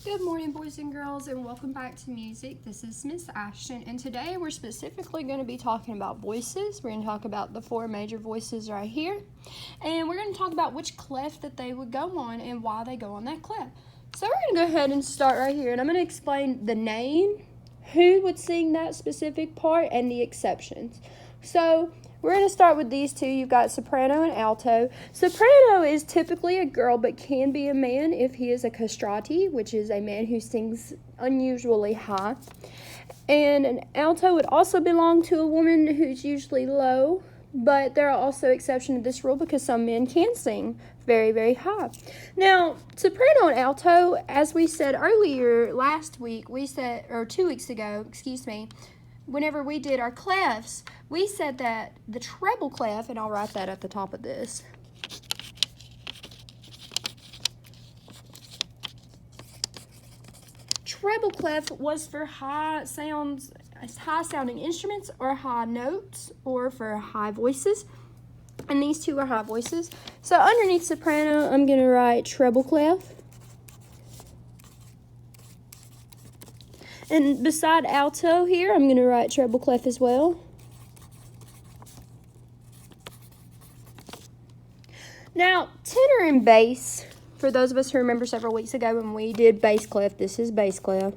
Good morning, boys and girls, and welcome back to music. This is Miss Ashton, and today we're specifically going to be talking about voices. We're going to talk about the four major voices right here, and we're going to talk about which clef that they would go on and why they go on that clef. So we're going to go ahead and start right here, and I'm going to explain the name, who would sing that specific part, and the exceptions. So we're going to start with these two. You've got soprano and alto. Soprano is typically a girl, but can be a man if he is a castrati, which is a man who sings unusually high. And an alto would also belong to a woman who's usually low, but there are also exceptions to this rule because some men can sing very, very high. Now, soprano and alto, as we said earlier last week, or 2 weeks ago, whenever we did our clefs, we said that the treble clef, and I'll write that at the top of this, treble clef was for high sounding instruments or high notes or for high voices, and these two are high voices. So underneath soprano, I'm going to write treble clef. And beside alto here, I'm going to write treble clef as well. Now, tenor and bass, for those of us who remember several weeks ago when we did bass clef, this is bass clef.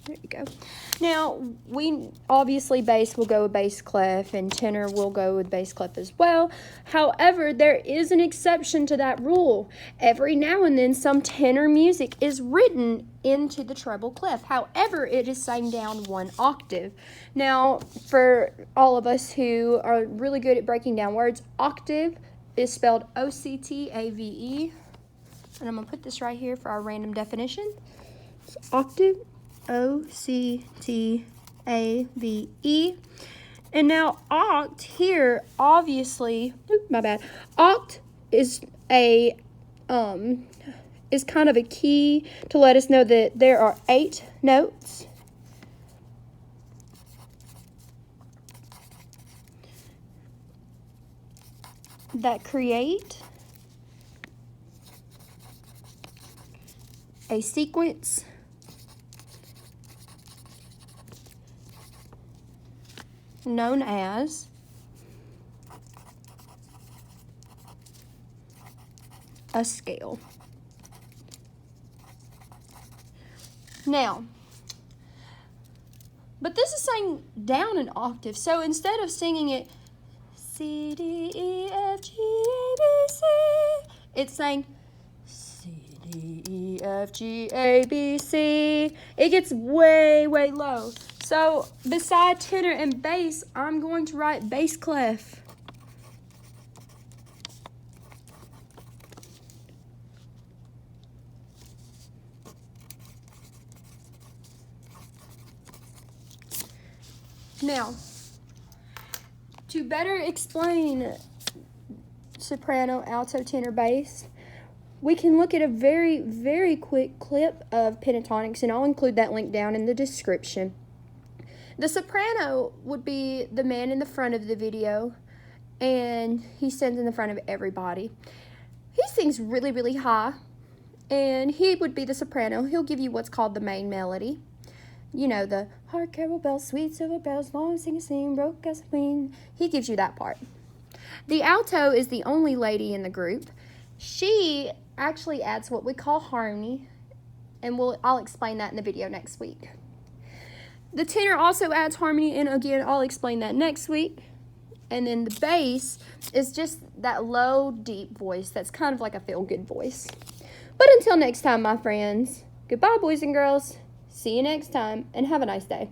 There you go. Now, obviously bass will go with bass clef and tenor will go with bass clef as well. However, there is an exception to that rule. Every now and then some tenor music is written into the treble clef. However, it is sang down one octave. Now, for all of us who are really good at breaking down words, octave is spelled O-C-T-A-V-E. And I'm going to put this right here for our random definition. So octave. O-C-T-A-V-E. And now oct here, obviously, oct is is kind of a key to let us know that there are 8 notes. That create a sequence known as a scale. Now, but this is sang down an octave, so instead of singing it C, D, E, F, G, A, B, C, it's sang C, D, E, F, G, A, B, C. It gets way, way low. So, beside tenor and bass, I'm going to write bass clef. Now, to better explain soprano, alto, tenor, bass, we can look at a very, very quick clip of pentatonics, and I'll include that link down in the description. The soprano would be the man in the front of the video, and he stands in the front of everybody. He sings really, really high, and he would be the soprano. He'll give you what's called the main melody. You know, the hard carol bells, sweet silver bells, long sing, broke as a queen. He gives you that part. The alto is the only lady in the group. She actually adds what we call harmony, and I'll explain that in the video next week. The tenor also adds harmony, and again, I'll explain that next week. And then the bass is just that low, deep voice that's kind of like a feel-good voice. But until next time, my friends, goodbye, boys and girls. See you next time, and have a nice day.